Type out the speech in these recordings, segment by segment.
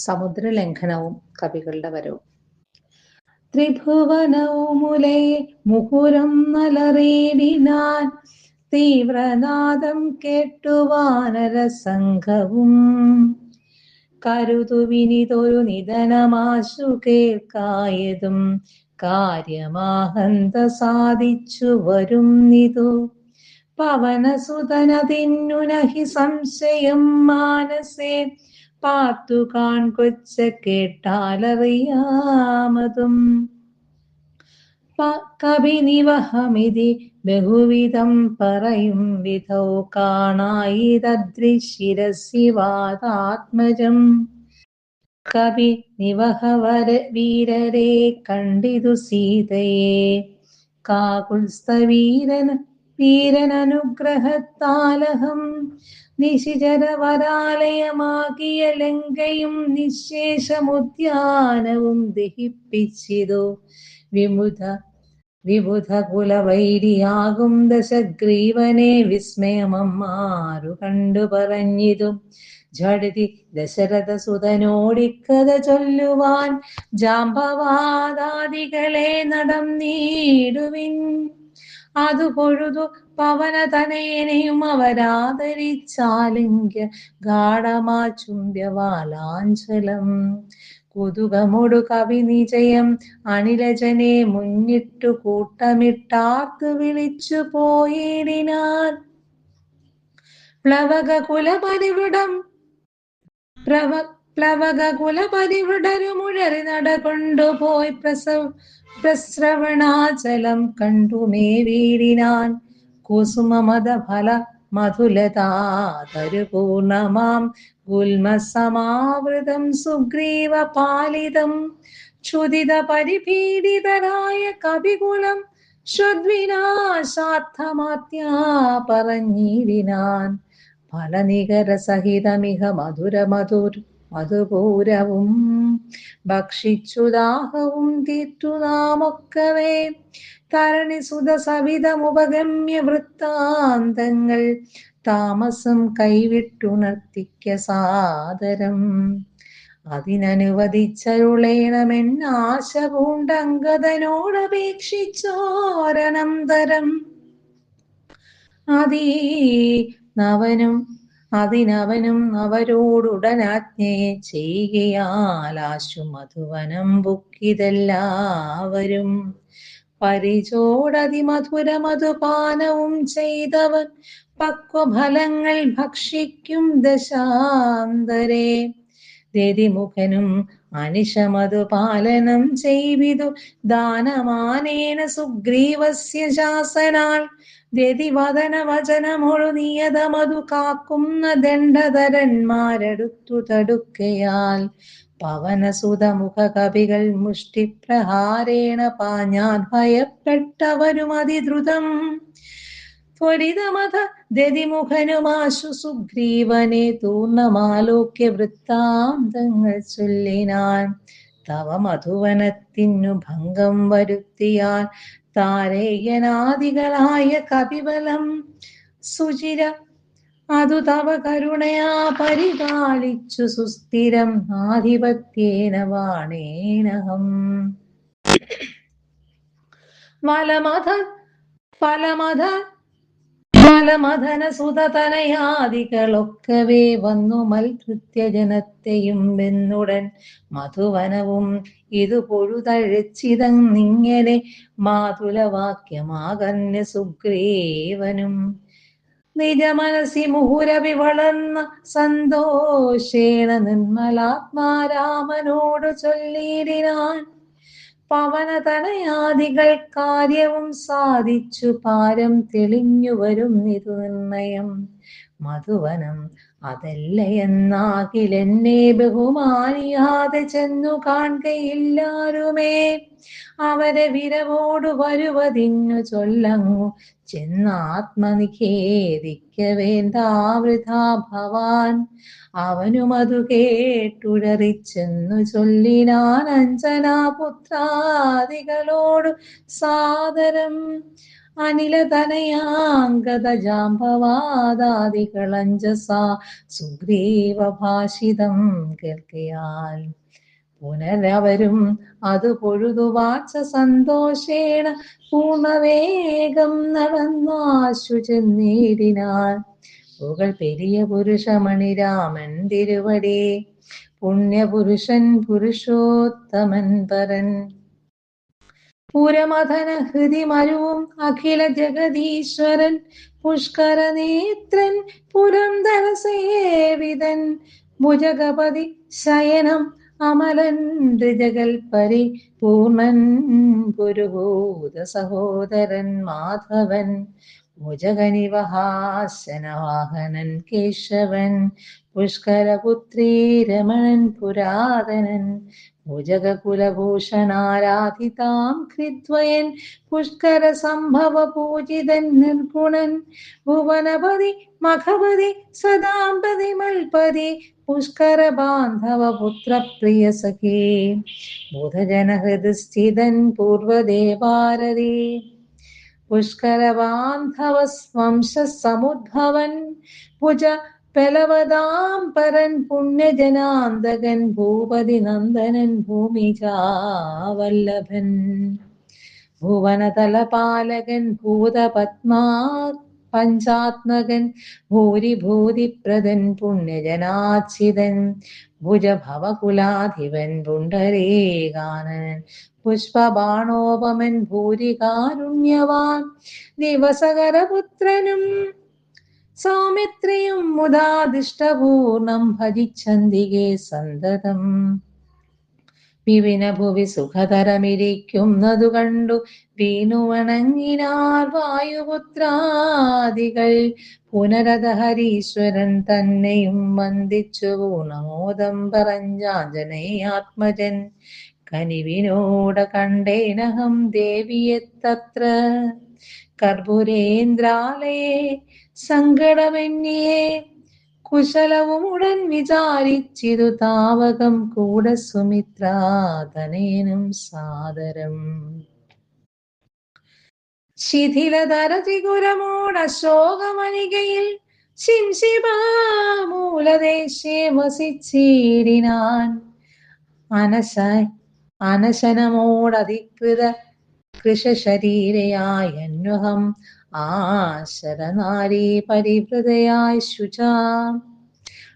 സമുദ്രലംഘനവും കവികളുടെ വരവും. ത്രിഭുവനവുമുലേ മുകുരം നലറേടിനാൻ തീവ്രനാദം കേട്ടു വാനരസംഘവും കരുതുവിനിതൊരു നിധനമാശു കേൾക്കായതും കാര്യമാഹന്ത സാധിച്ചു വരുന്നിതു പവനസുതനതിന്നു നഹി സംശയം മാനസേ പാർത്തു കാൺകൊച്ച കേട്ടാലറിയാമതും കവിനിവഹമിതി ബഹുവിധം പറയും വിധൗ കാണായി തദ്രിശിരസിവാതാത്മജം കവി നിവഹവര വീരരെ കണ്ടിതു സീതയെ വീരനനുഗ്രഹത്താലഹം നിശിചരവരാലയമാകിയ ലങ്കയും നിശേഷമുദ്യാനവും ദഹിപ്പിച്ചിതു വിബുധ കുലവൈരിയാകും ദശഗ്രീവനെ വിസ്മയമമ്മാരു കണ്ടു പറഞ്ഞിതും ഝടിതി ദശരഥ സുതനോടിക്കഥ ചൊല്ലുവാൻ ജാംബവാദാദികളെ നടന്നീടുവിൻ അതു പൊഴുതു പവനതനയനെയും അവരാദരിച്ചാലിംഗ്യ ഗാഠമാചുംബ്യവാലാഞ്ചലം കുതുകമൊടു കവി നിജയം അനിലജനെ മുന്നിട്ടു കൂട്ടമിട്ടാർത്തു വിളിച്ചു പോയിടിനാൻ പ്ലവക കുലപതിവൃടരുമുഴറി നടകൊണ്ടുപോയി പ്രസ്രവണാചലം കണ്ടുമേ വീടിനാൻ കുസുമമത ഫല മധുലതാതരുപൂർണമാം ഗുൽമസമാവൃതം സുഗ്രീവ പാലിതം ക്ഷുദിത പരിപീഡിതരായ കവികുലം ശ്രുദ്വിനാശാർത്ഥമാത്യാ പറഞ്ഞിടിനാൻ ഫലനികര സഹിതമിഹ മധുപൂരവും ഭക്ഷിച്ചു ദാഹവും തീർത്തു നാമൊക്കവേ തരണിസുത സവിധമുപഗമ്യ വൃത്താന്തങ്ങൾ താമസം കൈവിട്ടുണർത്തിക്ക സാദരം അതിനനുവദിച്ചരുളേണമെന്നാശ പൂണ്ടങ്കദനോടപേക്ഷിച്ചോരനന്തരം അതിനവനും അവരോടുടനാജ്ഞയെ ചെയ്യുകയാലാശു മധുവനം ബുക്കിതെല്ലാവരും പരിചോടതിമധുര മധുപാനവും ചെയ്തവൻ പക്വഫലങ്ങൾ ഭക്ഷിക്കും ദശാന്തരേ രതിമുഖനും അനിശമധുപാലനം ചെയ്വിതു ദാനമാനേന സുഗ്രീവസ്യ ശാസനാൽ രതിവദന വചനമൊഴു നിയതമതു കാക്കുന്ന ദണ്ഡധരന്മാരടുത്തു തടുക്കയാൽ പവനസുതമുഖ കവികൾ മുഷ്ടിപ്രഹാരേണ പാഞ്ഞാൻ ഭയപ്പെട്ടവരും അതിദ്രുതം ത്വരിതമഥ രതിമുഖനുമാശു സുഗ്രീവനെ തൂർണമാലോക്യ വൃത്താന്തങ്ങൾ ചൊല്ലിനാൻ തവ മധുവനത്തിനു ഭംഗം വരുത്തിയാൽ താരേയനാദികളായ കപിബലം സുചിര അതു തവ കരുണയാ പരിപാലിച്ചു സുസ്ഥിരം ആധിപത്യേന വാണേനഹം ഫലമധന സുതതനയാദികളൊക്കവേ വന്നു മൽകൃത്യ ജനത്തെയും വെന്നുടൻ മധുവനവും ഇതു പൊഴുതഴച്ചിതങ്ങിങ്ങനെ മാതുലവാക്യമാകന്യ സുഗ്രീവനും നിജമനസി മുഹുരവി വളർന്ന സന്തോഷേണ നിർമ്മലാത്മാരാമനോട് ചൊല്ലിയിടിനാൻ പവനതനയാദികൾ കാര്യവും സാധിച്ചു പാരം തെളിഞ്ഞു വരും നിതു നിർണയം മധുവനം അതല്ല എന്നാകിലെന്നെ ബഹുമാനിയാതെ ചെന്നു കാണുകയില്ലാരുമേ അവരെ വിരവോടു വരുവതിന്നു ചൊല്ലങ്ങു ചെന്നാത്മനിഖേദിക്ക വേണ്ടാവൃഥാ ഭവാൻ അവനും അതു കേട്ടുഴറിച്ചെന്നു ചൊല്ലിനാൻ അഞ്ജനാപുത്രാദികളോടു സാദരം അനിലതനയാംഗതജാംബവാദാദികളഞ്ജസാ സുഗ്രീവഭാഷിതം കേൾക്കയാൽ പുനരവരും അത് പൊഴുതുവാച്ച സന്തോഷേണ പൂർണ്ണവേഗം നടന്നാശു ചെന്നീടിനാൻ. പുകൾ പെരിയ പുരുഷമണി രാമൻ തിരുവടി പുണ്യപുരുഷൻ പുരുഷോത്തമൻ പരൻ പുരമഥന ഹൃതി മരുവും അഖില ജഗദീശ്വരൻ പുഷ്കരനേത്രൻ പുരന്തരസേവിതൻ ഭുജഗപതി ശയനം അമലൻ ഋജകൽപരി പൂർണൻ പുരുഭൂത സഹോദരൻ മാധവൻ ഭുജഗനിവഹാസനവാഹനൻ കേശവൻ പുഷ്കരപുത്രീ രമണൻ പുരാതനൻ ഭുജഗകുലഭൂഷണാരാധിതാം കൃദ്വയൻ പുഷ്കര സംഭവ പൂജിതൻ നിർഗുണൻ ഭുവനപതി മഖപതി സദാംപതി മൽപതി പുഷ്കര ബാന്ധവ പുത്രപ്രിയ സഖേ ബുധജനഹൃദസ്ഥിതൻ പൂർവദേവാരതി പുഷ്കര ബാന്ധവ വംശ സമുദ്ഭവൻ ഭുജ പെലവതാം പരൻ പുണ്യജനാന്തകൻ ഭൂപതി നന്ദനൻ ഭൂമിജാവല്ലഭൻ ഭുവനതലപാലകൻ ഭൂതപത്മാ പഞ്ചാത്മകൻ ഭൂരിഭൂതിപ്രദൻ പുണ്യജനാച്ഛിതൻ ഭുജഭവകുലാധിപൻ പുണ്ഡരീകാനനൻ പുഷ്പബാണോപമൻ ഭൂരികാരുണ്യവാൻ ദിവസകരപുത്രനും സൗമിത്രിയും മുദാദിഷ്ടപൂർണം ഭജിച്ചന്തികെ സന്തതം വിപിന ഭുവി സുഖതരമിരിക്കുന്നതു കണ്ടു വീണുവണങ്ങിനാർ വായുപുത്രാദികൾ പുനരത ഹരീശ്വരൻ തന്നെയും വന്ദിച്ചു പൂർണമോദം പറഞ്ഞാഞ്ജനേയാത്മജൻ കനിവിനോട കണ്ടേനഹം ദേവിയെ തത്ര കർപ്പൂരേന്ദ്രാലയെ സങ്കടമെന്നിയെ കുശലവും ഉടൻ വിചാരിച്ചിതു താവകം കൂടെ സുമിത്രാതനേനും സാദരം ശിഥിലതരചികുരമോടശോകമണികയിൽ ശിംശിബാമൂലദേശേ വസിച്ചിടിനാൻ അനശനമോടധികൃത കൃശരീരയായന്വഹം ആശരനാരീ പരിവൃതയായി ശുചാം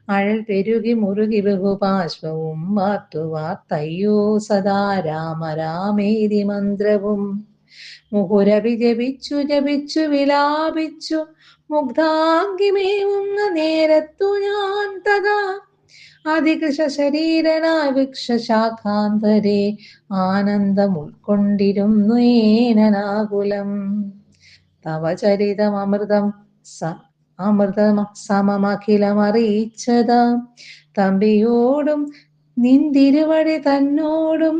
അഴൽ പെരുകി മുറുകി ബഹുപാശ്വവും വാർത്തുവാർത്തയ്യോ സദാ രാമ രാമേതി മന്ത്രവും മുഹുരവി ജപിച്ചു ജപിച്ചു വിലാപിച്ചു മുഗ്ധാംഗിമേവുന്ന നേരത്തു ഞാൻ തഥാ അതികൃശ ശരീരനായ വൃക്ഷശാഖാന്തരെ ആനന്ദം ഉൾക്കൊണ്ടിരുന്നു ഏനനാകുലം തവ ചരിതം അമൃതം സമമഖിലമറിയിച്ചതാം തമ്പിയോടും നിന്തിരുവടി തന്നോടും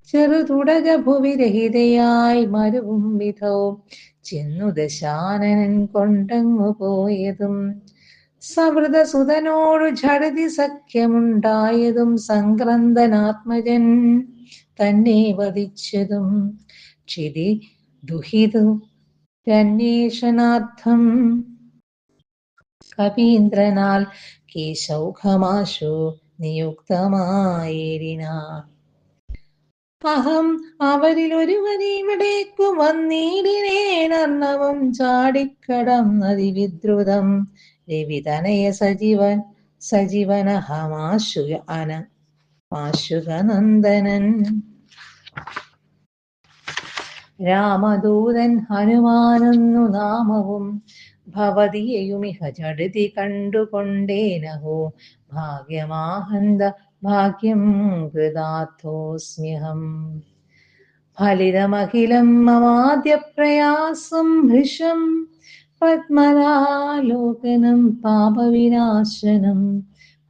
ചെറുതുടക ഭുവിരഹിതയായി മരുവും വിധവും ചെന്നു ദശാനനൻ കൊണ്ടങ്ങു പോയതും സവൃതസുതനോടു ഝടിതി സഖ്യമുണ്ടായതും സംക്രന്ദനാത്മജൻ തന്നെ വധിച്ചതും ക്ഷിതി ദുഹിതു അന്വേഷണാർത്ഥം കവീന്ദ്രനാൽ കേശൗഖമാശു നിയുക്തമായിരിനാൻ അഹം അവരിൽ ഒരുവനിവിടേക്കു വന്നിടിനേനർണവം ചാടിക്കടന്നതി വിദ്രുതം രവിതനയ സജീവനഹമാശുകനന്ദനൻ രാമദൂതൻ ഹനുമാനെന്നു നാമവും ഭവതിയെയുമിഹ ജഡിതി കണ്ടുകൊണ്ടേനഹോ ഭാഗ്യമാഹന്ത ഭാഗ്യം കൃതാർത്ഥോസ്മ്യഹം ഫലിതമഖിലം മമാദ്യ പ്രയാസം ഭൃശം പത്മനാലോകനം പാപവിനാശനം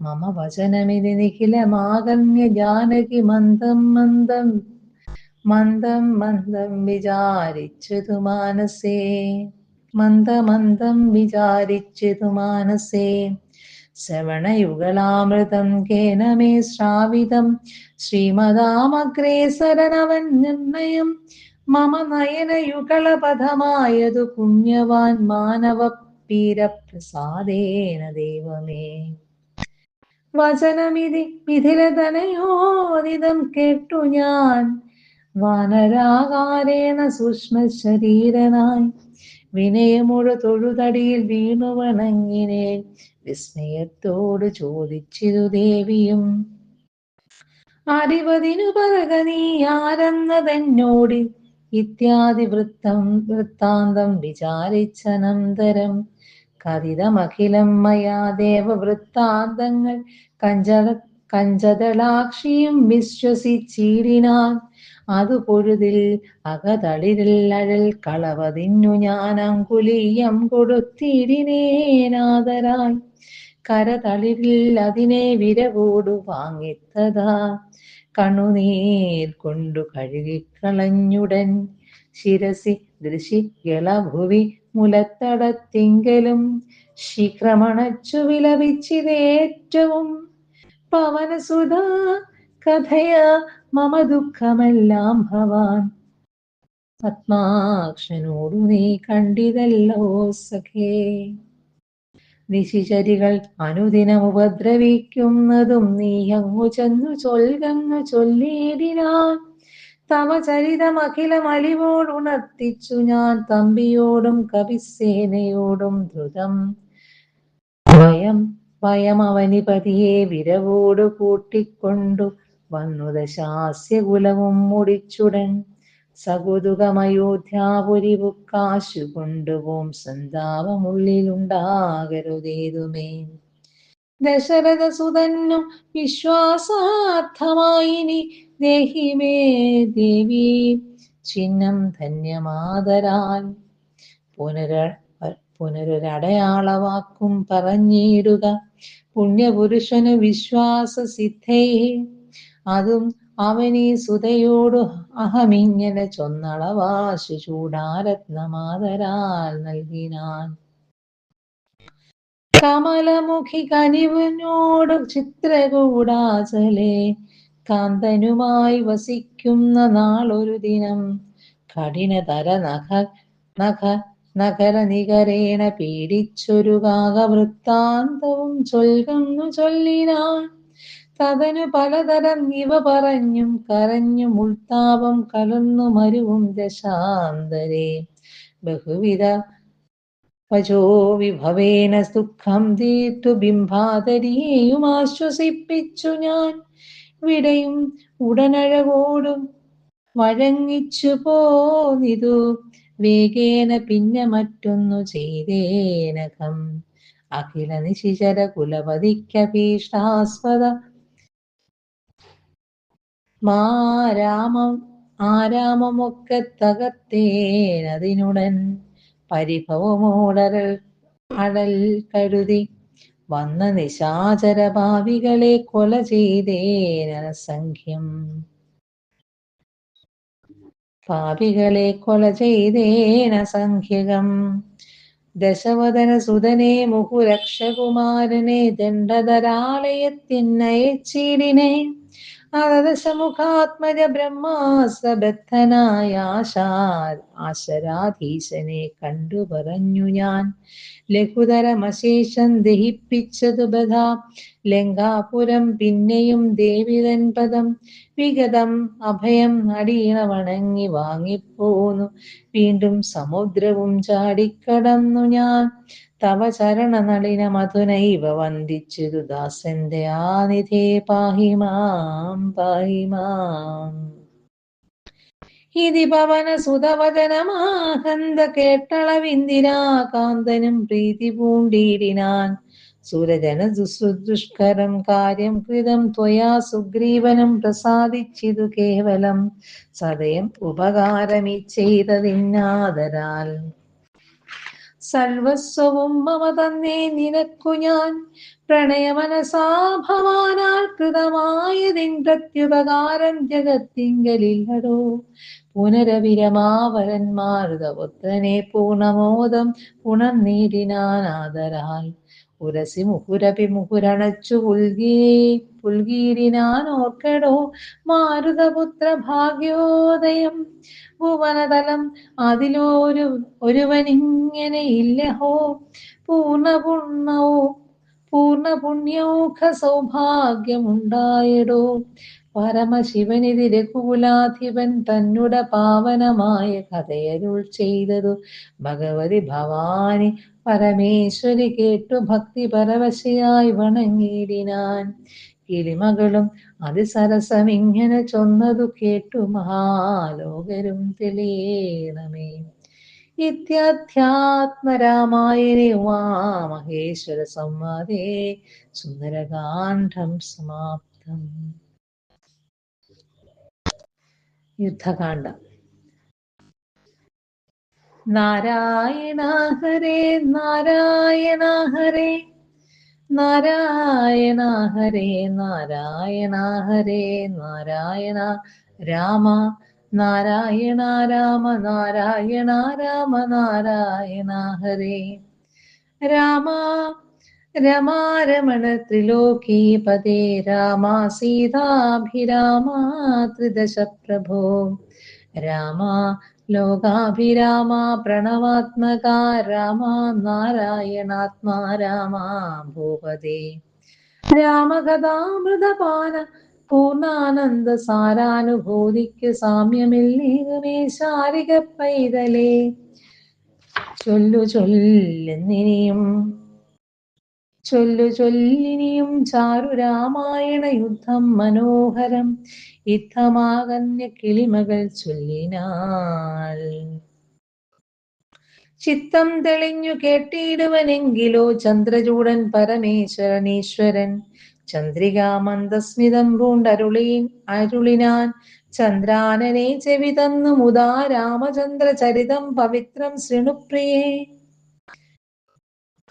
മമ വചനമിതി നിഖിലമാകന്യ ജാനകി മന്ദം മന്ദം മന്ദം മന്ദം വിചാരിച്ചതു മാനസേ മന്ദമന്ദം വിചാരിച്ചതു മാനസേ ശ്രവണയുഗളാമൃതം കേന മേ ശ്രാവിതം ശ്രീമതാമഗ്രേസരനവൻ നിർണയം മമ നയനയുഗളപഥമായതു പുണ്യവാൻ മാനവ പീരപ്രസാദേന ദൈവമേ. വചനമിതി മിഥിലതനയോദിതം കേട്ടു ഞാൻ വാനരാകാരേണ സൂക്ഷ്മ ശരീരനായി വിനയമൊഴു തൊഴുതടിയിൽ വീണു വണങ്ങിനേ. വിസ്മയത്തോട് ചോദിച്ചിരു ദേവിയും, അറിവതിനു പറക നീ ആരെന്നതെന്നോടി ഇത്യാദി വൃത്താന്തം വിചാരിച്ചനന്തരം കഥിതമഖിലം മയാ ദേവവൃത്താന്തങ്ങൾ കഞ്ചതളാക്ഷിയും വിശ്വസിച്ചിടിനാൻ. അതു പൊഴുതിൽ അകതളിരിൽ അഴൽ കളവതിന്നു ഞാൻ അങ്കുലീയം കൊടുത്തിടിനേനാദരായി. കരതളിരിൽ അതിനെ വിരവോടു വാങ്ങിത്തതാ കണ്ണുനീർ കൊണ്ടു കഴുകിക്കളഞ്ഞുടൻ. ശിരസി ദൃശികളഭുവി മുലത്തടത്തിങ്കലും ശീഘ്രമണച്ചു വിലപിച്ചിതേറ്റവും. പവനസുത കഥയ മമ ദുഃഖമെല്ലാം ഭവാൻ പത്മാക്ഷനോടു നീ കണ്ടിതല്ലോ സഖേ. നിശിചരികൾ അനുദിനം ഉപദ്രവിക്കുന്നതും നീ അങ്ങു ചെന്നു ചൊൽകന്നു ചൊല്ലിയിടിനാൻ. തവ ചരിതമഖിലം അലിവോടുണർത്തിച്ചു ഞാൻ തമ്പിയോടും കവിസേനയോടും ധൃതം. വയം അവനിപതിയെ വിരവോടു കൂട്ടിക്കൊണ്ടു വന്നു ദശാസ്യകുലവും മുടിച്ചുടൻ. സകുതുകമയോധ്യാപുരി പുക്കാശു കൊണ്ടുപോം സന്താപമുള്ളിലുണ്ടാകരുതേതുമേ. ദശരഥസുതന്നു വിശ്വാസാർത്ഥമായിനി ദേഹിമേ ദേവി ചിഹ്നം ധന്യമാതരാൽ. പുനരൊരടയാളവാക്കും പറഞ്ഞിടുക പുണ്യപുരുഷനു വിശ്വാസസിദ്ധേ. അതും അവനീ സുതയോടു അഹമിങ്ങനെ ചൊന്നളവാശു ചൂടാരത്നമാതരാൽ നൽകിനാൻ. കമലമുഖി കനിവിനോടു ചിത്രകൂടാചലേ കാന്തനുമായി വസിക്കുന്ന നാളൊരു ദിനം കഠിനതര നഗര നികരേണ പീഡിച്ചൊരു കാകവൃത്താന്തവും ചൊൽകുന്നു ചൊല്ലിനാൻ. തതനു പലതരം ഇവ പറഞ്ഞും കരഞ്ഞും ഉൾത്താപം കലർന്നു മരുവും ദശാന്തരേ. ബഹുവിധ വചോ വിഭവേന ദുഃഖം തീർത്തു ബിംബാതരിയെയും ആശ്വസിപ്പിച്ചു ഞാൻ. വിടയും ഉടനഴകോടും വഴങ്ങിച്ചു പോന്നിതു വേഗേന പിന്നെ മറ്റൊന്നു ചെയ്തേനകം. അഖില നിശിചര കുലപതിക്കഭീഷ്ടാസ്പദ ആരാമമൊക്കെ തകർത്തേനതിനുടൻ. പരിഭവമോടൽ കരുതി വന്ന നിശാചര ഭാവികളെ കൊല ചെയ്തേനസംഖ്യം. ദശവദന സുതനെ മുഹുരക്ഷകുമാരനെ ദണ്ഡധരാലയത്തിനയച്ചിടിനെ. അദശമുഖാത്മജ ബ്രഹ്മാസ്ത്രബദ്ധനായ ആശരാധീശനെ കണ്ടു പറഞ്ഞു ഞാൻ. ലഘുതരമശേഷം ദഹിപ്പിച്ചതു ബധാ ലങ്കാപുരം പിന്നെയും ദേവിതൻ പദം വിഗതം അഭയം അടിയണ വണങ്ങി വാങ്ങിപ്പോന്നു. വീണ്ടും സമുദ്രവും ചാടിക്കടന്നു ഞാൻ. തവ ചരണനളിന മധുനൈവ വന്ദിച്ചിതു ദാസന്റെ ആനിധേ പാഹിമാം പാഹിമാം. ഇതി പവന സുതവചനമാകന്ത കേട്ടളവിന്ദിരാ കാന്തനും പ്രീതി പൂണ്ടിടിനാൻ. സുരജന ദുഷ്കരം കാര്യം കൃതം ത്വയാ സുഗ്രീവനും പ്രസാദിച്ചിതു കേവലം. സദയം ഉപകാരമി ചെയ്തതിന്നാദരാൽ സർവസ്വവും മമ തന്നേ നിനക്കു ഞാൻ. പ്രണയമനസാ ഭവാനാൽ കൃതമായതിൻ പ്രത്യുപകാരം ജഗത്തിങ്കലില്ലടോ. പുനരവിരമാവരന്മാരുതപുത്രനെ പൂർണമോദം പുണർനീടിനാനാദരാൽ. ഉരസി മുഹുരപി മുഹുരണച്ചു പുൽകീരിനാൻ ഓർക്കടോ മാരുതപുത്ര ഭാഗ്യോദയം ഭുവനതലം ഒരുവനിങ്ങനെ ഇല്ലഹോ പൂർണ്ണപുണ്യൗഖ സൗഭാഗ്യമുണ്ടായിടോ പരമശിവനിധി രഘുകുലാധിപൻ തന്നുട പാവനമായ കഥയരുൾ ചെയ്തതു ഭഗവതി ഭവാനി പരമേശ്വരി കേട്ടു ഭക്തി പരവശയായി വണങ്ങിയിടിനാൻ കിളിമകളും അതിസരസമിങ്ങനെ ചൊന്നതു കേട്ടു മഹാലോകരും തെളിയേണമേ. ഇത്യാധ്യാത്മരാമായണേ ഉമാമഹേശ്വര സംവാദേ സുന്ദരകാന്ഡം സമാപ്തം. യുദ്ധകാന്ഡം. നാരായണ ഹരേ നാരായണ ഹരേ നാരായണ ഹരേ നാരായണ ഹരേ നാരായണ രാമ നാരായണ രാമ നാരായണ രാമ നാരായണ ഹരേ രാമ രമാരമണ ത്രിലോകീപദേ രാമ സീതാഭിരാമ ത്രിദശ പ്രഭോ രാമ ലോകാഭിരാമ പ്രണവാത്മക രാമ നാരായണാത്മാ രാമ ഭൂപദേ രാമകഥാമൃതപാന പൂർണ്ണാനന്ദ സാരാനുഭൂതിക്ക് സാമ്യമില്ലേതുമേ ശാരിക പൈതലേ ചൊല്ലിനിയും ചാരു രാമായണ യുദ്ധം മനോഹരം യുദ്ധമാകന്യ കിളിമകൾ ചൊല്ലിനാൾ ചിത്തം തെളിഞ്ഞു കേട്ടിടുവനെങ്കിലോ ചന്ദ്രചൂടൻ പരമേശ്വരനീശ്വരൻ ചന്ദ്രികാമന്ദസ്മിതം പൂണ്ടരുളിനാൻ ചന്ദ്രാനനെ ചെവി തന്നു മുതാ രാമചന്ദ്ര ചരിതം പവിത്രം ശൃണുപ്രിയേ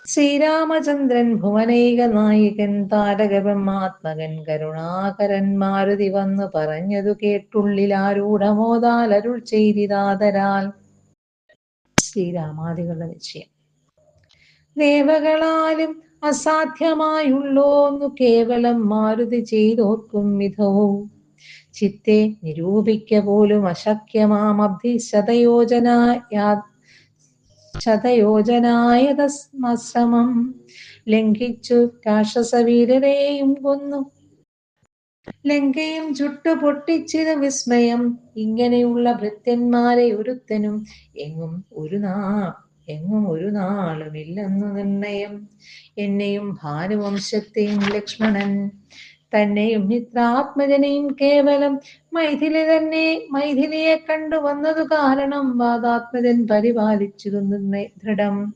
ശ്രീരാമചന്ദ്രൻ ഭുവനൈക നായകൻ താരക ബ്രഹ്മാത്മകൻ കരുണാകരൻ മാരുതി വന്നു പറഞ്ഞതു കേട്ടുള്ളിലാരൂഢമോദാൽ അരുൾ ചെയ്തിതാതരാൽ. ശ്രീരാമാദികളുടെ നിശ്ചയം. ദേവകളാലും അസാധ്യമായുള്ളോന്നു കേവലം മാരുതി ചെയ്തോർക്കും വിധവും ചിത്തെ നിരൂപിക്ക പോലും അശക്യമാമബ്ധി ശതയോജനായതശ്രമം ലംഘിച്ചു രാക്ഷസവീരരെയും കൊന്നു ലങ്കയും ചുട്ടു പൊട്ടിച്ചിരു വിസ്മയം. ഇങ്ങനെയുള്ള ഭൃത്യന്മാരെ ഒരുത്തനും എങ്ങും ഒരു നാളുമില്ലെന്നു നിർണയം. എന്നെയും ഭാനുവംശത്തെയും ലക്ഷ്മണൻ തന്നെയും മിത്രാത്മജനെയും കേവലം മൈഥിലിയെ കണ്ടു വന്നതു കാരണം വാദാത്മജൻ പരിപാലിച്ചിരുന്നു ദൃഢം.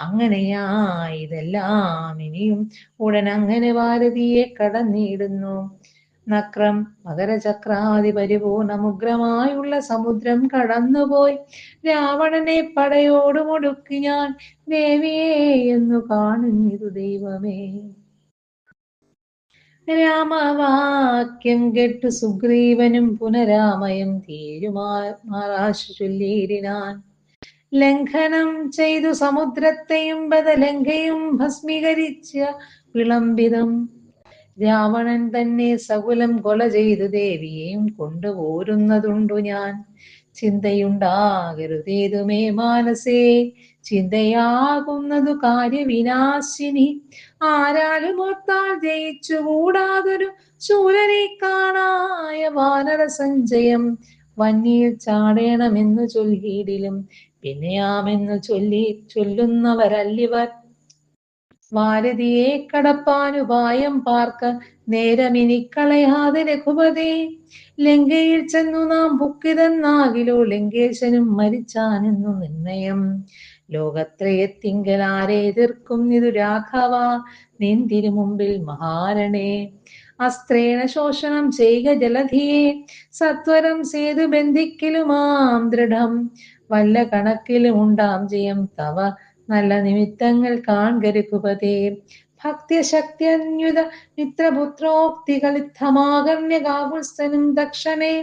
അങ്ങനെയായിതെല്ലാം ഇനിയും ഉടൻ അങ്ങനെ ഭാരതിയെ കടന്നിടുന്നു. നക്രം മകരചക്രാദി പരിപൂർണമുഗ്രമായുള്ള സമുദ്രം കടന്നുപോയി രാവണനെ പടയോട് മുടുക്കി ഞാൻ ദേവിയെ എന്നു കാണുന്നിതു ദൈവമേ. രാമവാക്യം കേട്ടു സുഗ്രീവനും പുനരാമയം തീരുമാറാശു ചൊല്ലിയിടിനാൻ. ലംഘനം ചെയ്തു സമുദ്രത്തെയും ബദലങ്കയും ഭസ്മീകരിച്ച വിളംബിതം രാവണൻ തന്നെ സകുലം കൊല ചെയ്തു ദേവിയെയും കൊണ്ടുപോരുന്നതുണ്ടു ഞാൻ. ചിന്തയുണ്ടാകരുതേതുമേ മാനസേ ചിന്തയാകുന്നതു കാര്യവിനാശിനി. ആരാലും ഓർത്താൽ ജയിച്ചുകൂടാതൊരു ശൂരനെ കാണായ വാനര സഞ്ചയം. വന്നിയിൽ ചാടേണമെന്നു ചൊല്ലിയിടിലും പിന്നെയാമെന്നു ചൊല്ലുന്നവരല്ലിവർ. ഭാരതിയെ കടപ്പാനുപായം പാർക്ക നേരമിനിക്കളയാതെ രഘുപതേ. ലങ്കയിൽ ചെന്നു നാം പുക്കിതെന്നാകിലോ ലങ്കേശനും മരിച്ചാനെന്നു നിർണയം. ലോകത്രയത്തിങ്കലാരെ എതിർക്കും ഇതു രാഘവ നിന്തിരു മുമ്പിൽ മഹാരണേ. അസ്ത്രേണ ശോഷണം ചെയ്യുക ജലധിയെ സത്വരം സേതു ബന്ധിക്കലുമാം ദൃഢം. വല്ല കണക്കിലും ഉണ്ടാം ജയം തവ നല്ല നിമിത്തങ്ങൾ കാൺക രഘുപതേ. ഭക്ത്യശക്തിയന്യുത മിത്രപുത്രോക്തികളിത്തമാകർണ്യ കാകുത്സ്ഥനും ദക്ഷനെ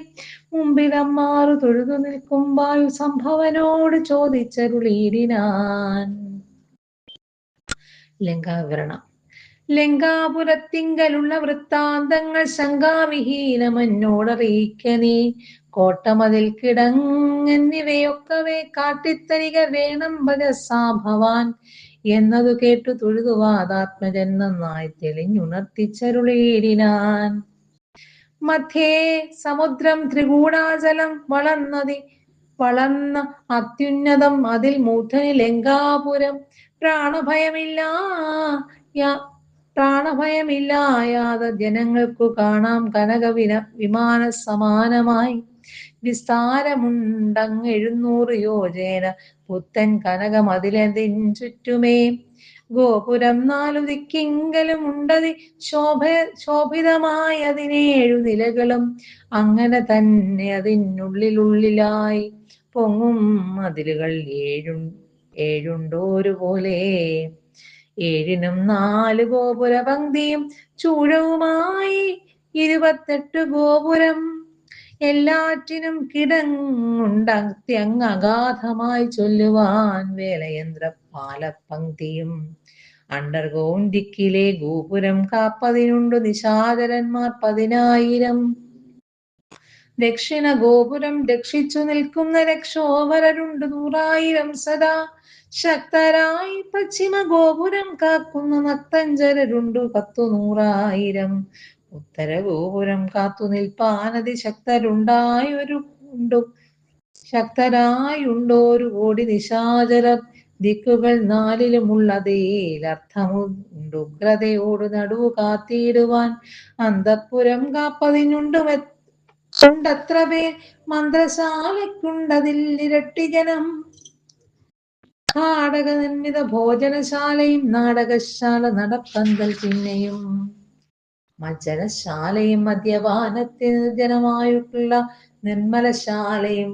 മുമ്പിലമ്മാറു തൊഴുതു നിൽക്കും വായു സംഭവനോട് ചോദിച്ചരുളീടിനാൻ. ലങ്കാവിവരണം. ലങ്കാപുരത്തിങ്കലുള്ള വൃത്താന്തങ്ങൾ ശങ്കാവിഹീനമെന്നോടറിയിക്കനീ. കോട്ടമതിൽ കിടങ്ങെന്നിവയൊക്കവേ കാട്ടിത്തരിക വേണം ഭജസാ ഭവാൻ. എന്നതു കേട്ടു തൊഴുതുവാദാത്മജൻ നന്നായി തെളിഞ്ഞുണർത്തിച്ചരുളേടിനാൻ. മധ്യേ സമുദ്രം ത്രികൂടാചലം വളർന്ന അത്യുന്നതം അതിൽ മൂർധനി ലങ്കാപുരം. പ്രാണഭയമില്ലായാതെ ജനങ്ങൾക്കു കാണാം കനക വിമാന സമാനമായി. വിസ്താരമുണ്ടങ് 700 യോജന പുത്തൻ കനകമതിലതിൻ ചുറ്റുമേ. ഗോപുരം 4 ദിക്കിങ്കലും ഉണ്ടതി ശോഭിതമായ 17 നിലകളും. അങ്ങനെ തന്നെ അതിനുള്ളിലായി പൊങ്ങും മതിലുകൾ ഏഴുണ്ടോരുപോലെ. 7നും 4 ഗോപുര പങ്ക്തിയും ചൂഴവുമായി 28 ഗോപുരം. എല്ലാറ്റിനും കിടങ്ങുണ്ടത്യങ്ങാധമായി ചൊല്ലുവാൻ വേലയന്ത്ര പാലപങ്ക്തിയും. അണ്ടർകോൺ ദിക്കിലെ ഗോപുരം കാപ്പതിനുണ്ട് നിശാചരന്മാർ 10,000. ദക്ഷിണ ഗോപുരം രക്ഷിച്ചു നിൽക്കുന്ന രക്ഷോവരരുണ്ട് 100,000 സദാ ശക്തരായി. പശ്ചിമ ഗോപുരം കാക്കുന്ന നക്തഞ്ചരരുണ്ട് 10,100,000. ഉത്തര ഗോപുരം കാത്തു നിൽപ്പാനതി ശക്തരായുണ്ടോരു കോടി നിശാചരർ. ദിക്കുകൾ 4ലുമുള്ളതേലർത്ഥമുണ്ടുഗ്രതയോട് നടുവു കാത്തിടുവാൻ. അന്തഃപുരം കാപ്പതിനുണ്ടത്ര പേർ മന്ത്രശാലയ്ക്കുണ്ടതിൽ ഇരട്ടി ജനം. നാടക നിർമ്മിത ഭോജനശാലയും നാടകശാല നടപ്പന്തൽ പിന്നെയും മജ്ജനശാലയും മദ്യപാനത്തിന് നിർജ്ജനമായിട്ടുള്ള നിർമ്മലശാലയും.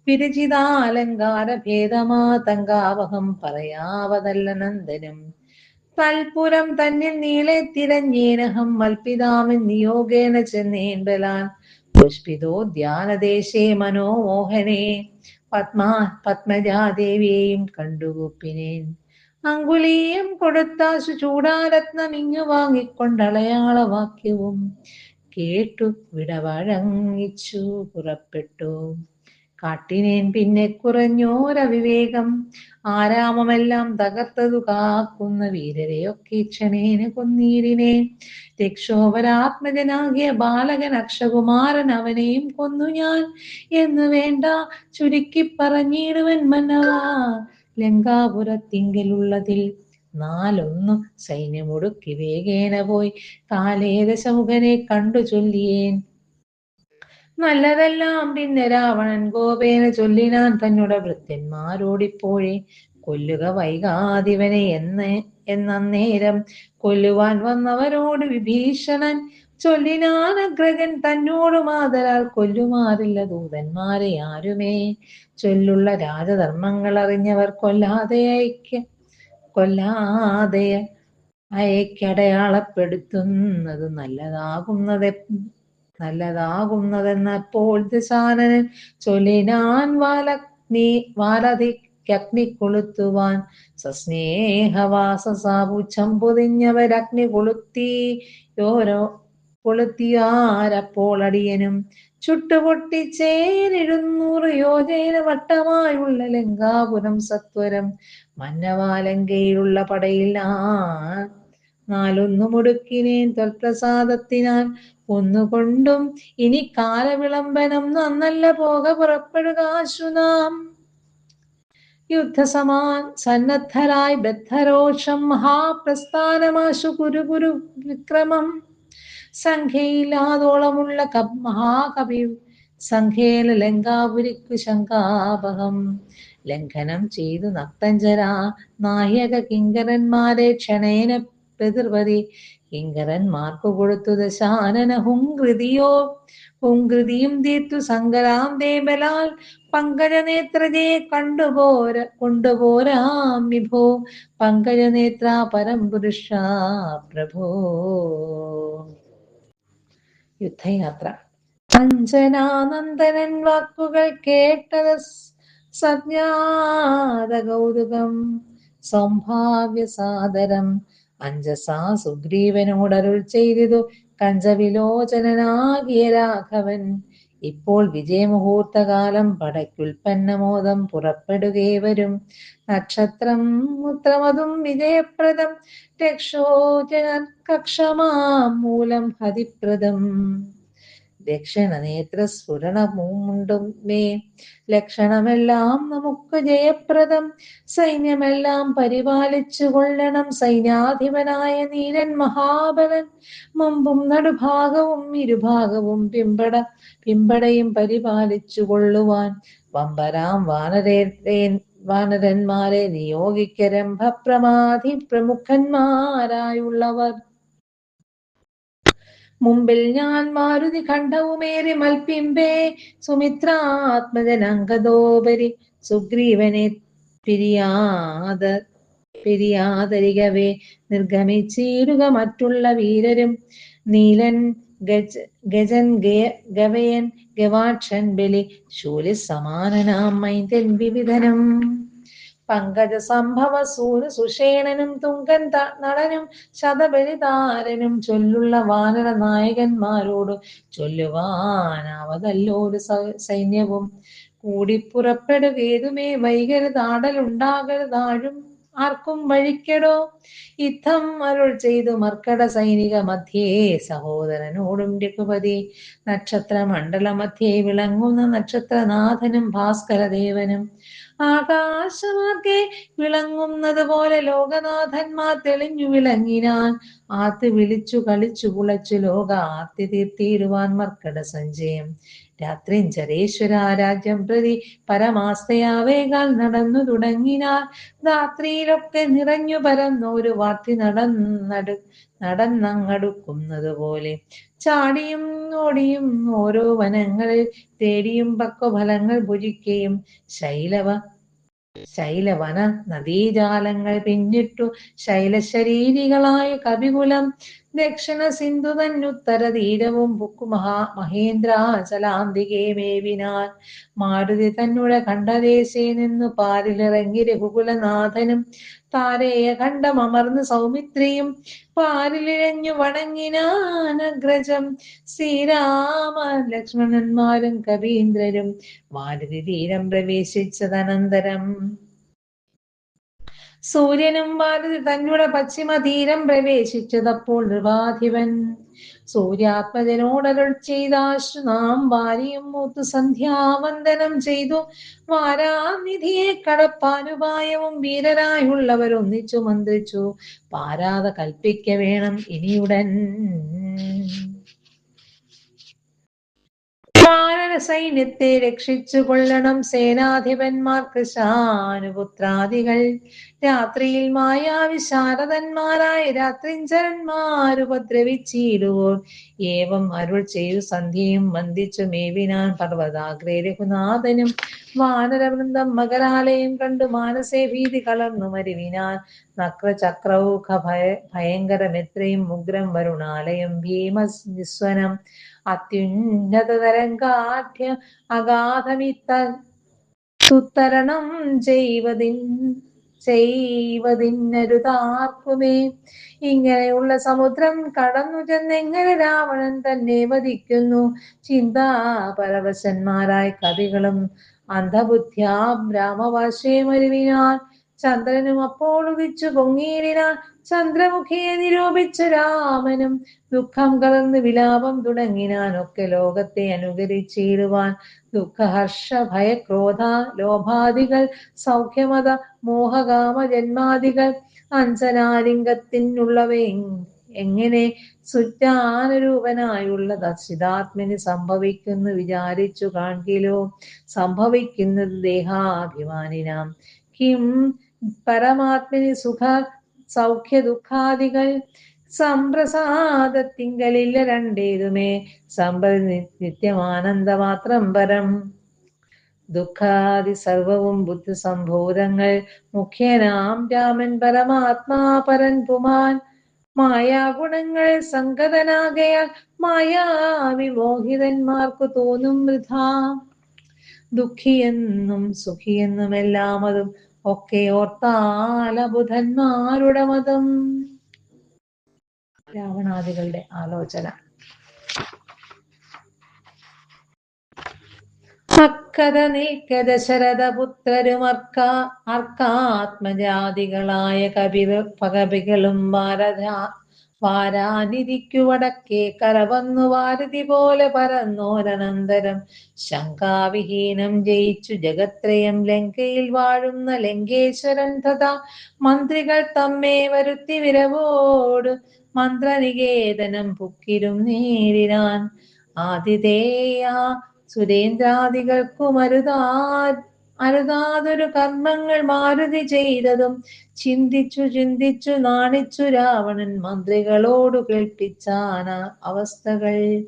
വിരചിതാലങ്കാര ഭേദമാതങ്കാവഹം പറയാവതല്ല നന്ദനം. തൽപുരം തന്നിൽ നീളെ തിരഞ്ഞേനഹം മൽപിതാമൻ നിയോഗേന ചെന്നേണ്ടലാൻ. പുഷ്പിതോദ്യാനദേശേ മനോമോഹനെ പത്മജാദേവിയെയും കണ്ടുകൂപ്പിനേൻ. അങ്കുലീയം കൊടുത്താശു ചൂടാരത്നം ഇങ്ങു വാങ്ങിക്കൊണ്ടളയാളവാക്യവും കേട്ടു വിടവഴങ്ങിച്ചു പുറപ്പെട്ടു. കാട്ടിനേൻ പിന്നെ കുറഞ്ഞോരവിവേകം. ആരാമമെല്ലാം തകർത്തതു കാക്കുന്ന വീരരെയൊക്കെ ക്ഷണേന കൊന്നീരിനെ. രക്ഷോവരാത്മജനാകിയ ബാലകൻ അക്ഷകുമാരൻ അവനെയും കൊന്നു ഞാൻ എന്നു വേണ്ട ചുരുക്കി പറഞ്ഞിടുവൻ മന്നവാ. ലങ്കാപുരത്തിങ്കലുള്ളതിൽ 4 സൈന്യമൊടുക്കി വേഗേന പോയി കാലേദശമുഖനെ കണ്ടു ചൊല്ലിയേൻ. നല്ലതെല്ലാം പിന്നെ രാവണൻ കോപേന ചൊല്ലിനാൻ തന്നുടെ ഭൃത്യന്മാരോടിപ്പോഴേ. കൊല്ലുക വൈകാതിവനെ എന്നന്നേരം കൊല്ലുവാൻ വന്നവരോട് വിഭീഷണൻ ചൊല്ലിനാൻ അഗ്രജൻ തന്നോടു മാതരാൽ. കൊല്ലുമാറില്ല ദൂതന്മാരെ ആരുമേ, ചൊല്ലുള്ള രാജധർമ്മങ്ങൾ അറിഞ്ഞവർ കൊല്ലാതെ അയക്കടയാളപ്പെടുത്തുന്നത് നല്ലതാകുന്നതെന്നപ്പോൾ ദശാനനൻ ചൊല്ലിനാൻ വാലധിക്കഗ്നി കൊളുത്തുവാൻ. സസ്നേഹവാസസാപുച്ഛം പൊതിഞ്ഞവരഗ്നി കൊളുത്തിയാരപ്പോൾ അടിയനും. ചുട്ടുപൊട്ടിച്ചേൻ 700 യോജന വട്ടമായുള്ള ലങ്കാപുരം സത്വരം. മന്നവാലങ്കയിലുള്ള പടയിൽ 4 മുടുക്കിനേൻ ത്വൽപ്രസാദത്തിനാൽ. ഒന്നുകൊണ്ടും ഇനി കാലവിളംബനം നന്നല്ല, പോക പുറപ്പെടുകാശു നാം. യുദ്ധസന്നദ്ധരായി ബദ്ധരോഷം മഹാപ്രസ്ഥാനമാശു കുരു വിക്രമം. സംഖ്യയില്ലാതോളമുള്ള മഹാകവി സംഖ്യേന ലങ്കാപുരിക്കു ശങ്കാപഹം. ലംഘനം ചെയ്തു നക്തഞ്ചരാ നായക കിങ്കരന്മാരെ ക്ഷണേന പിതൃപതി. കിങ്കരന്മാർക്കു കൊടുത്തു ദശാനന ഹുങ്കൃതിയും തീർത്തു സങ്കരാന്തേ ബലാൽ. പങ്കജനേത്രജയെ കൊണ്ടുപോരാം വിഭോ. പങ്കജനേത്ര പരംപുരുഷ പ്രഭോ. യുദ്ധയാത്ര. അഞ്ജനാനന്ദനൻ വാക്കുകൾ കേട്ടത് സജ്ഞാത കൗതുകം. സൗഭാവ്യ സാദരം അഞ്ജസാ സുഗ്രീവനോടരുൾ ചെയ്തിതു കഞ്ചവിലോചനാകിയ രാഘവൻ. ഇപ്പോൾ വിജയമുഹൂർത്തകാലം പടയ്ക്കുൽപ്പന്നമോദം പുറപ്പെടുകേവരും. നക്ഷത്രം ഉത്രമതും വിജയപ്രദം രക്ഷോജന കക്ഷമാം മൂലം ഹതിപ്രദം. ദക്ഷിണനേത്ര സ്ഫുരണമുണ്ടും മേ ലക്ഷണമെല്ലാം നമുക്ക് ജയപ്രദം. സൈന്യമെല്ലാം പരിപാലിച്ചു കൊള്ളണം സൈന്യാധിപനായ നീലൻ മഹാബലൻ. മുമ്പും നടുഭാഗവും ഇരുഭാഗവും പിമ്പടയും പരിപാലിച്ചു കൊള്ളുവാൻ വമ്പരാം വാനരന്മാരെ നിയോഗിക്ക രംഭപ്രമാധി പ്രമുഖന്മാരായുള്ളവർ. മുമ്പിൽ ഞാൻ മാരുതി ഖണ്ഡവുമേറി മൽപ്പിമ്പേ സുമിത്രാത്മജനങ്കദോപരി സുഗ്രീവനെ പിരിയാതരികവേ നിർഗമിച്ചിടുക മറ്റുള്ള വീരരും. നീലൻ ഗജൻ ഗവയൻ ഗവാക്ഷൻ ബലി ശൂലി സമാനനാം മൈന്ദൻ വിവിധനം. പങ്കജ സംഭവ സൂര സുഷേണനും തുങ്കൻ നടനും ശതബലിതാരനും ചൊല്ലുള്ള വാനര നായകന്മാരോട് ചൊല്ലുവാനാവതല്ലോ ഒരു സൈന്യവും. കൂടി പുറപ്പെടുകേതുമേ വൈകരുതാടലുണ്ടാകരുതാഴും ആർക്കും വഴിക്കെടോ. യുദ്ധം അരുൾ ചെയ്തു മർക്കട സൈനിക മധ്യേ സഹോദരനോടും രഘുപതി. നക്ഷത്ര മണ്ഡല മധ്യേ വിളങ്ങുന്ന നക്ഷത്രനാഥനും ഭാസ്കരദേവനും. ആകാശമാർക്കെ വിളങ്ങുന്നത് പോലെ ലോകനാഥന്മാർ തെളിഞ്ഞു വിളങ്ങിനാൻ. ആർത്ത് വിളിച്ചു കളിച്ചു കുളച്ചു ലോക ആർത്തി തീർത്തിയിടുവാൻ മർക്കട സഞ്ജയം. രാത്രിഞ്ചരേശ്വര രാജ്യം പ്രതി പരമാസ്തയാവേകാൽ നടന്നു തുടങ്ങിനാർ. രാത്രിയിലൊക്കെ നിറഞ്ഞു പരന്നൊരു വാർത്തി നടന്നങ്ങടുക്കുന്നത് പോലെ. ചാടിയും ഓടിയും ഓരോ വനങ്ങളിൽ തേടിയും പക്വഫലങ്ങൾ ഭുജിക്കുകയും ശൈലവന നദീജാലങ്ങൾ പിന്നിട്ടു ശൈലശരീരികളായ കവികുലം. ദക്ഷിണ സിന്ധു തന്നുത്തര തീരവും ബുക്കു മഹേന്ദ്രാചലാന്തികെ മേവിനാൽ. മാരുതി തന്നുടെ ഖണ്ഡദേശേ നിന്നു പാരിലിറങ്ങി രഘുകുലനാഥനും താരേയ ഖണ്ഡമർന്ന് സൗമിത്രിയും പാരിലിഴഞ്ഞു വണങ്ങിനാനഗ്രജം. ശ്രീരാമ ലക്ഷ്മണന്മാരും കവീന്ദ്രരും മാരുതി തീരം പ്രവേശിച്ചതനന്തരം. സൂര്യനും മാരുതി തന്നുടെ പശ്ചിമ തീരം പ്രവേശിച്ചതപ്പോൾ നൃപാധിപൻ സൂര്യാത്മജനോടരുൾ ചെയ്താശു നാം ഭാര്യയും മൂത്തു സന്ധ്യാവന്ദനം ചെയ്തു വാരാനിധിയെ കടപ്പാനുപായവും വീരരായുള്ളവർ ഒന്നിച്ചു മന്ത്രിച്ചു. പാരാതെ കൽപ്പിക്ക വേണം ഇനിയുടൻ. വാനര സൈന്യത്തെ രക്ഷിച്ചു കൊള്ളണം സേനാധിപന്മാർ കൃശാനുപുത്രാദികൾ. രാത്രിയിൽ മായാവിശാരദന്മാരായ രാത്രിഞ്ചരന്മാരുപദ്രവിച്ചിടുവോർ. ഏവം അരുൾ ചെയ്തു സന്ധ്യയും വന്ദിച്ചു മേവിനാൻ പർവ്വതാഗ്രേ രഘുനാഥനും. വാനരവൃന്ദം മകരാലയം കണ്ടു മാനസേ ഭീതി കളർന്നു മരുവിനാൻ. നക്രചക്രൗഖ ഭയങ്കരമെത്രയും ഉഗ്രം വരുണാലയം ഭീമനിസ്വനം അത്യുന്നതരംഗാഠ്യ അഗാധമിത്തരണം ചെയ്വതിന്നരുതാർക്കുമേ. ഇങ്ങനെയുള്ള സമുദ്രം കടന്നു ചെന്നെങ്ങനെ രാവണൻ തന്നെ വധിക്കുന്നു. ചിന്താപരവശന്മാരായ കവികളും അന്ധബുദ്ധ്യാം രാമവാശയമരുവിനാൽ. ചന്ദ്രനും അപ്പോൾ ഉദിച്ചു പൊങ്ങിയിടിനാൻ. ചന്ദ്രമുഖിയെ നിരൂപിച്ച രാമനും ദുഃഖം കലർന്ന് വിലാപം തുടങ്ങിനാൻ. ഒക്കെ ലോകത്തെ അനുകരിച്ചിടുവാൻ ദുഃഖഹർഷ ഭയക്രോധ ലോഭാദികൾ സൗഖ്യമത മോഹകാമ ജന്മാദികൾ അഞ്ജനാലിംഗത്തിനുള്ളവ എങ്ങനെ സുജ്ഞാനരൂപനായുള്ള ദർശിതാത്മന് സംഭവിക്കുന്നു വിചാരിച്ചു കാൺകിലോ. സംഭവിക്കുന്നത് ദേഹാഭിമാനിനാം. കിം പരമാത്മനി സുഖ സൗഖ്യ ദുഃഖാദികൾ സംപ്രസാദത്തിങ്കലില്ല രണ്ടേതുമേ. സമ്പതി നിത്യമാനന്ദ മാത്രം പരം. ദുഃഖാദി സർവവും ബുദ്ധി സംഭൂതങ്ങൾ. മുഖ്യനാം രാമൻ പരമാത്മാ പരൻ പുമാൻ. മായാഗുണങ്ങൾ സംഗതനാകയാൽ മായാവിമോഹിതന്മാർക്കു തോന്നും വൃഥാ. ദുഃഖിയെന്നും സുഖിയെന്നും എല്ലാം അതും ഒക്കെ ഓർത്താല ബുധന്മാരുടെ മതം. രാവണാദികളുടെ ആലോചന. അക്കഥ നിൽക്ക ദശരഥപുത്രരും അർക്കാത്മജാതികളായ കവികളും വാരാനിരിക്കു വടക്കേ കരവന്നു വാരതി പോലെ പരന്നോരനന്തരം ശങ്കാവിഹീനം ജയിച്ചു ജഗത്രയം ലങ്കയിൽ വാഴുന്ന ലങ്കേശ്വരൻ തഥാ മന്ത്രികൾ തമ്മേ വരുത്തി വിരവോട് മന്ത്രനികേതനം പുക്കിരും നേരിനാൻ. ആതിഥേയ സുരേന്ദ്രാദികൾക്കും അരുതാതൊരു കർമ്മങ്ങൾ മാരുതി ചെയ്തതും ചിന്തിച്ചു നാണിച്ചു രാവണൻ മന്ത്രികളോടു കേൾപ്പിച്ചാന അവസ്ഥകൾ.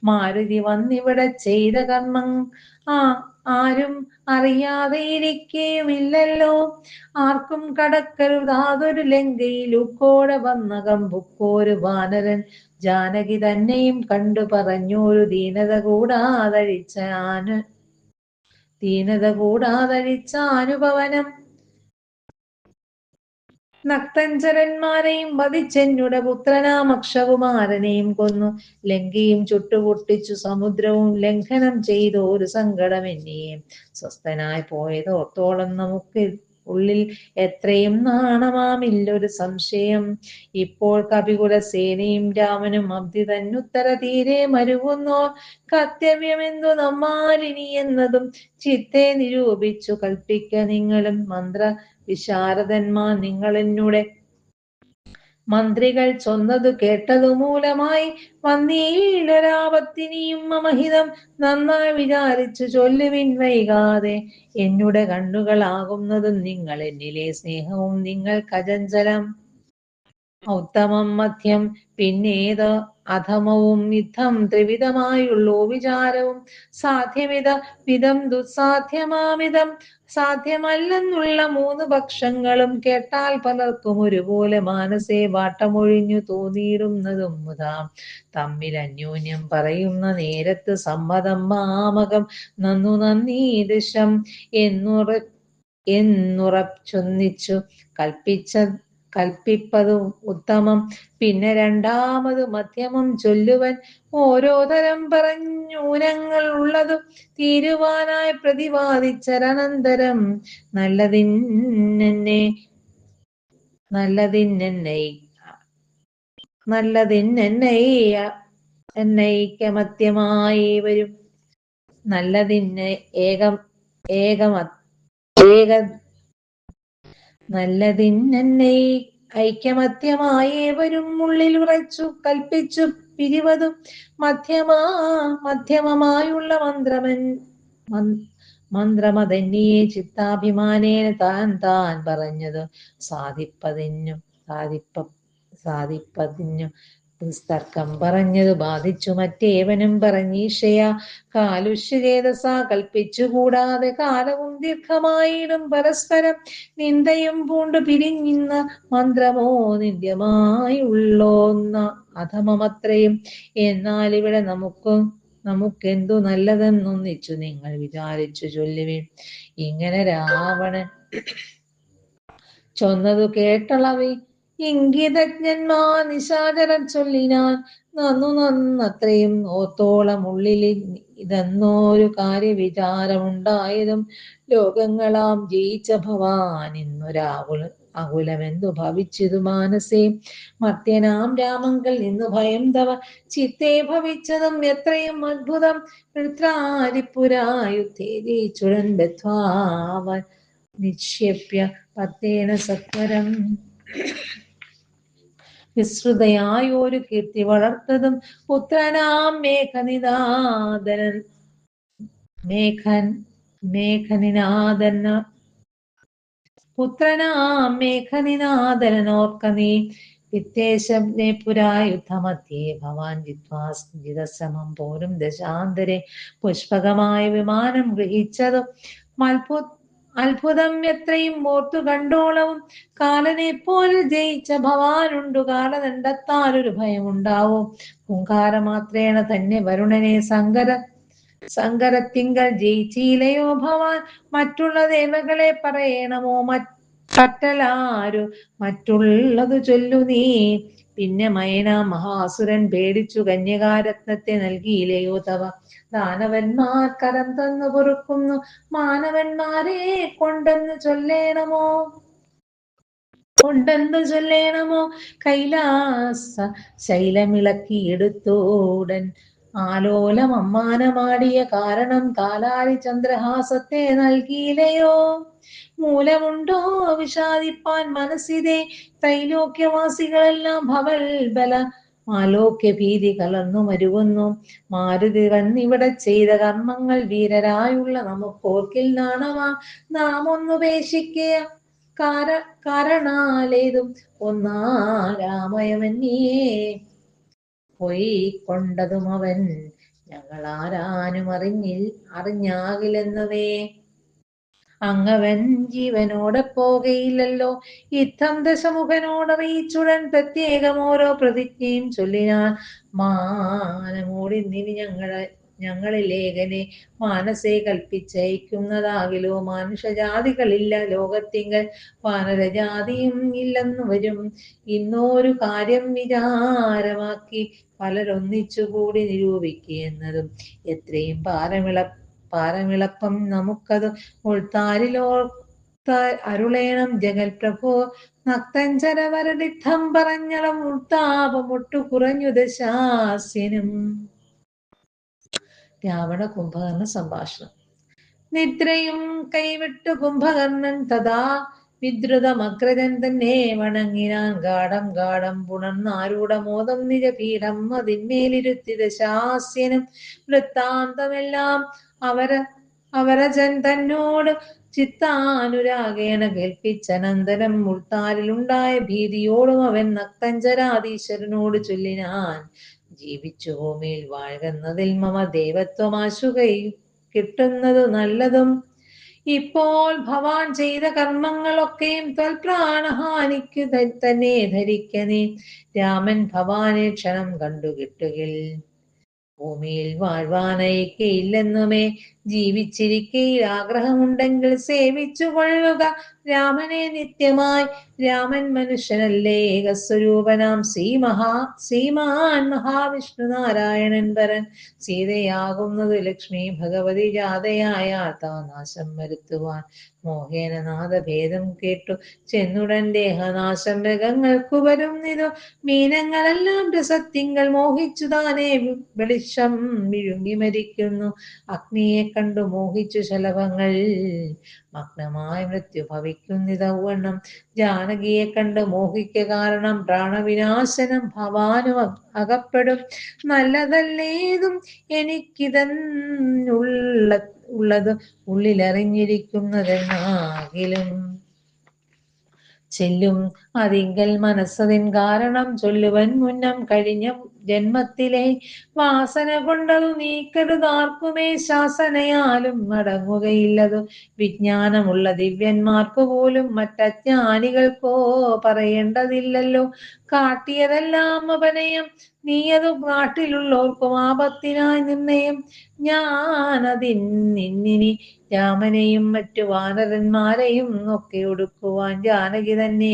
മാരുതി വന്നിവിടെ ചെയ്ത കർമ്മം ആരും അറിയാതെ ഇരിക്കുകയുമില്ലല്ലോ. ആർക്കും കടക്കരുതാതൊരു ലങ്കയിൽ ഉക്കോടെ വന്നകം പുക്കോരു വാനരൻ ജാനകി തന്നെയും കണ്ടു പറഞ്ഞോരു ദീനത കൂടാതഴിച്ചാനുഭവനം. നക്തഞ്ചരന്മാരെയും വധിച്ചെന്നുടെ പുത്രനാം അക്ഷകുമാരനെയും കൊന്നു ലങ്കയും ചുട്ടുപൊട്ടിച്ചു സമുദ്രവും ലംഘനം ചെയ്തു ഒരു സങ്കടം എന്നെയും സ്വസ്ഥനായി പോയതോർത്തോളം നമുക്ക് ഉള്ളിൽ എത്രയും നാണമാമില്ലൊരു സംശയം. ഇപ്പോൾ കപികുലസേനയും രാമനും അബ്ദി തന്നുത്തര തീരെ മരുകുന്നോ കർത്തവ്യമെന്തു നമ്മാലിനി എന്നതും ചിത്തെ നിരൂപിച്ചു കൽപ്പിക്ക നിങ്ങളും മന്ത്ര വിശാരദന്മാർ. നിങ്ങൾ എന്നുടെ മന്ത്രികൾ ചൊന്നതു കേട്ടതു മൂലമായി വന്നീലൊരാപത്തിനിയും മമഹിതം നന്നായി വിചാരിച്ചു ചൊല്ലുവിൻ വൈകാതെ. എന്നുടെ കണ്ണുകളാകുന്നതും നിങ്ങൾ എന്നിലെ സ്നേഹവും നിങ്ങൾ കചഞ്ചലം ഉത്തമം മധ്യം പിന്നേത് അധമവും യുദ്ധം ത്രിവിധമായുള്ളൂ വിചാരവും വിധം ദുസ്സാധ്യമാമിതം സാധ്യമല്ലെന്നുള്ള മൂന്ന് പക്ഷങ്ങളും കേട്ടാൽ പലർക്കും ഒരുപോലെ മാനസേ വാട്ടമൊഴിഞ്ഞു തോന്നിയിടുന്നതും മുതാ തമ്മിൽ അന്യോന്യം പറയുന്ന നേരത്ത് സമ്മതം മാമകം നന്നീദൃശം എന്നുറച്ചൊന്നിച്ചു കൽപ്പിപ്പതു ഉത്തമം. പിന്നെ രണ്ടാമത് മധ്യമം ചൊല്ലുവൻ ഓരോ തരം പറഞ്ഞൂനങ്ങൾ ഉള്ളതു തീരുവാനായി പ്രതിപാദിച്ചരനന്തരം എന്നൈക്യമത്യമായി വരും ഐക്യമത്യമായേവരും ഉള്ളിൽ ഉറച്ചു കൽപ്പിച്ചു പിരിവതും മധ്യമമായുള്ള മന്ത്രമതന്യെ ചിത്താഭിമാനേന താൻ പറഞ്ഞതു സാധിപ്പതിനു തർക്കം പറഞ്ഞതു ബാധിച്ചു മറ്റേവനും പറഞ്ഞീഷയ കാലുഷ്യചേതസാ കൽപ്പിച്ചു കൂടാതെ കാലവും ദീർഘമായിടും പരസ്പരം നിന്ദയും പൂണ്ടു പിരിഞ്ഞിന്ന മന്ത്രമോ നിന്ദ്യമായുള്ളോന്ന അധമമത്രയും. എന്നാൽ ഇവിടെ നമുക്കെന്തു നല്ലതെന്നൊന്നിച്ചു നിങ്ങൾ വിചാരിച്ചു ചൊല്ലുവിൻ. ഇങ്ങനെ രാവണൻ ചൊന്നതു കേട്ടളവി ഇംഗിതജ്ഞന്മാർ നിശാചരർ ചൊല്ലിനാൻ നന്നത്രയും ഓർത്തോളം ഉള്ളിൽ ഇതെന്നൊരു കാര്യവിചാരമുണ്ടായതും ലോകങ്ങളാം ജയിച്ച ഭവാൻ അകുലമെന്തു ഭവിച്ചതു മാനസേ മർത്യനാം രാമങ്കൽ നിന്നു ഭയം തവ ചിത്തേ ഭവിച്ചതും എത്രയും അത്ഭുതം. വൃത്രാരിപുരായുദ്ധേ ജയിച്ചുടൻ ബദ്ധ്വാവൻ നിക്ഷേപ്യ പത്തേന സത്വരം. വിസ്തൃതയായൊരു കീർത്തി വളർത്തതും പുത്രനാം മേഘനിനാദനോർക്ക നീ വിത്തേശനെ പുരായുദ്ധമധ്യേ ഭവാൻ ജിതശ്രമം പോലും ദശാന്തരെ പുഷ്പകമായ വിമാനം ഗ്രഹിച്ചതും അത്ഭുതം എത്രയും ഓർത്തു കണ്ടോളവും. കാലനെ പോലെ ജയിച്ച ഭവാനുണ്ടു കാലദണ്ഡത്താൽ ഒരു ഭയമുണ്ടാവും. ഹുങ്കാരമാത്രേണ തന്നെ വരുണനെ സങ്കരത്തിങ്കൽ ജയിച്ചില്ലയോ ഭവാൻ, മറ്റുള്ള ദേവകളെ പറയണമോ പറ്റലാരു മറ്റുള്ളതു ചൊല്ലു നീ. പിന്നെ മയന മഹാസുരൻ പേടിച്ചു കന്യകാരത്നത്തെ നൽകിയില്ലയോ തവ. ദാനവന്മാർ കരം തന്നു പൊറുക്കുന്നു, മാനവന്മാരെ കൊണ്ടെന്നു ചൊല്ലേണമോ. കൈലാസ ശൈലമിളക്കിയെടുത്തോടൻ ആലോലം അമ്മാനമാടിയ കാരണം കാലാരി ചന്ദ്രഹാസത്തെ നൽകിയില്ലയോ. മൂലമുണ്ടോ വിഷാദിപ്പാൻ മനസ്സിതെ, ത്രൈലോക്യവാസികളെല്ലാം ഭവൽ ബല ആലോക്യ ഭീതി കലർന്നു മരുവുന്നു. മാരുതി വന്നിവിടെ ചെയ്ത കർമ്മങ്ങൾ വീരരായുള്ള നമുക്കോർക്കിൽ നാണമാ. നാം ഒന്നുപേക്ഷിക്കുക കാരണാലേതും ഒന്നാരാമയമന്യേ പോയി കൊണ്ടതും അവൻ ഞങ്ങളാരാനും അറിഞ്ഞാകില്ലെന്നുവേ. അങ്ങവൻ ജീവനോടെ പോകയില്ലല്ലോ. യുദ്ധം ദശമുഖനോടറിയിച്ചുടൻ പ്രത്യേകം ഓരോ പ്രതിജ്ഞയും ചൊല്ലിനാൻ. മാനമോടിന്നിനി ഞങ്ങളിലേഖനെ മാനസേ കൽപ്പിച്ചയക്കുന്നതാകിലോ. മനുഷ്യജാതികളില്ല ലോകത്തിങ്കൽ, വാനരജാതിയും ഇല്ലെന്നു വരും. ഇന്നൊരു കാര്യം വിചാരമാക്കി പലരൊന്നിച്ചുകൂടി നിരൂപിക്കുന്നതും എത്രയും പാരമിളപ്പം നമുക്കത് ഉൾത്താരിലോർത്ത അരുളേണം ജഗൽ പ്രഭോ. നക്തഞ്ചരവരടിത്തം പറഞ്ഞളം ഉൾത്താപം ഒട്ടു കുറഞ്ഞു ദശാസ്യനും. രാവണ കുംഭകർണ സംഭാഷണം. നിദ്രയും കൈവിട്ടു കുംഭകർണൻ തഥാ വിദ്രുതമഗ്രജൻ തന്നെ വണങ്ങിനാൻ. ഗാഠം പുണർന്നാരൂഢമോദം നിജപീഠം അതിന്മേലിരുത്തി ദശാസ്യനും വൃത്താന്തമെല്ലാം അവരജൻ തന്നോട് ചിത്താനുരാഗേണ കേൾപ്പിച്ചനന്തരം ഉൾത്താരിലുണ്ടായ ഭീതിയോടും അവൻ നക്തഞ്ചരാധീശ്വരനോട് ചൊല്ലിനാൻ. ജീവിച്ചു ഭൂമിയിൽ വാഴ്കന്നതിൽ മമ ദേവത്വമാശു കിട്ടുന്നതു നല്ലതും. ഇപ്പോൾ ഭവാൻ ചെയ്ത കർമ്മങ്ങളൊക്കെയും ത്വൽപ്രാണഹാനിക്കു തന്നെ ധരിക്കനേ. രാമൻ ഭവാനെ ക്ഷണം കണ്ടു കിട്ടുകിൽ ഭൂമിയിൽ വാഴ്വാനയിക്കയില്ലെന്നുമേ. ജീവിച്ചിരിക്കയിൽ ആഗ്രഹമുണ്ടെങ്കിൽ സേവിച്ചു കൊള്ളുക രാമനെ നിത്യമായി. രാമൻ മനുഷ്യനല്ലേ, ഏകസ്വരൂപനാം ശ്രീമാൻ മഹാവിഷ്ണു നാരായണൻ പരൻ. സീതയാകുന്നത് ലക്ഷ്മി ഭഗവതി ജാതയായ നാശം വരുത്തുവാൻ മോഹേന നാദഭേദം കേട്ടു ചെന്നുടൻ ദേഹനാശം മൃഗങ്ങൾക്കു വരുന്നിതു. മീനങ്ങളെല്ലാം രസത്തിങ്കൽ മോഹിച്ചു താനേ വെളിച്ചം വിഴുങ്ങി മരിക്കുന്നു. അഗ്നിയെ കണ്ടു മോഹിച്ചു ശലഭങ്ങൾ മഗ്നമായ മൃത്യു ഭവിക്കുന്നിതവണ്ണം. ജാനകിയെ കണ്ട് മോഹിക്ക കാരണം പ്രാണവിനാശനം ഭവാനും അകപ്പെടും. നല്ലതല്ലേതും എനിക്കിതെന്നുള്ളത് ഉള്ളിലറിഞ്ഞിരിക്കുന്നതെന്നാകിലും ചെല്ലും അതിങ്കൽ മനസ്സതിൻ കാരണം ചൊല്ലുവൻ മുന്നം. കഴിഞ്ഞ ജന്മത്തിലെ വാസന കൊണ്ടതു നീക്കരുതാർക്കുമേ, ശാസനയാലും അടങ്ങുകയില്ലതു. വിജ്ഞാനമുള്ള ദിവ്യന്മാർക്കു പോലും മറ്റജ്ഞാനികൾക്കോ പറയേണ്ടതില്ലല്ലോ. കാട്ടിയതെല്ലാം അപനയം, നീയതു നാട്ടിലുള്ളോർക്കും ആപത്തിനായി നിർണയം. ഞാനതിന്നിനി രാമനെയും മറ്റു വാനരന്മാരെയും ഒക്കെ ഒടുക്കുവാൻ ജാനകി തന്നെ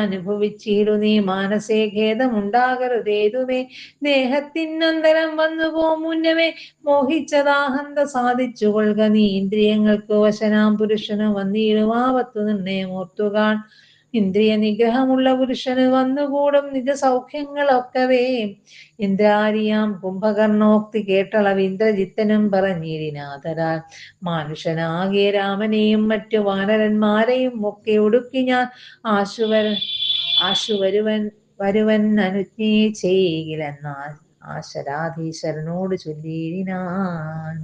അനുഭവിച്ചിടു നീ. മാനസേ ഖേദമുണ്ടാകരുതേതുമേ, ദേഹത്തിനന്തരം വന്നുപോ മുന്നമേ. മോഹിച്ചതാഹന്ത സാധിച്ചു കൊള്ളുക നീ, ഇന്ദ്രിയങ്ങൾക്ക് വശനാം പുരുഷന് വന്നിടും ആപത്തു നിർണയം ഓർത്തുകാൺ. ഇന്ദ്രിയ നിഗ്രഹമുള്ള പുരുഷന് വന്നുകൂടും നിജ സൗഖ്യങ്ങളൊക്കവേ. ഇന്ദ്രാരിയാം കുംഭകർണോക്തി കേട്ടളവ് ഇന്ദ്രജിത്തനും പറഞ്ഞിരിനാഥരാൽ. മാനുഷനാകിയ രാമനെയും മറ്റു വാനരന്മാരെയും ഒക്കെ ഒടുക്കി ഞാൻ വരുവൻ അനുജ്ഞയെ ചെയ്യില്ലെന്നാൽ ആശരാധീശ്വരനോട് ചൊല്ലിയിടിനാൻ.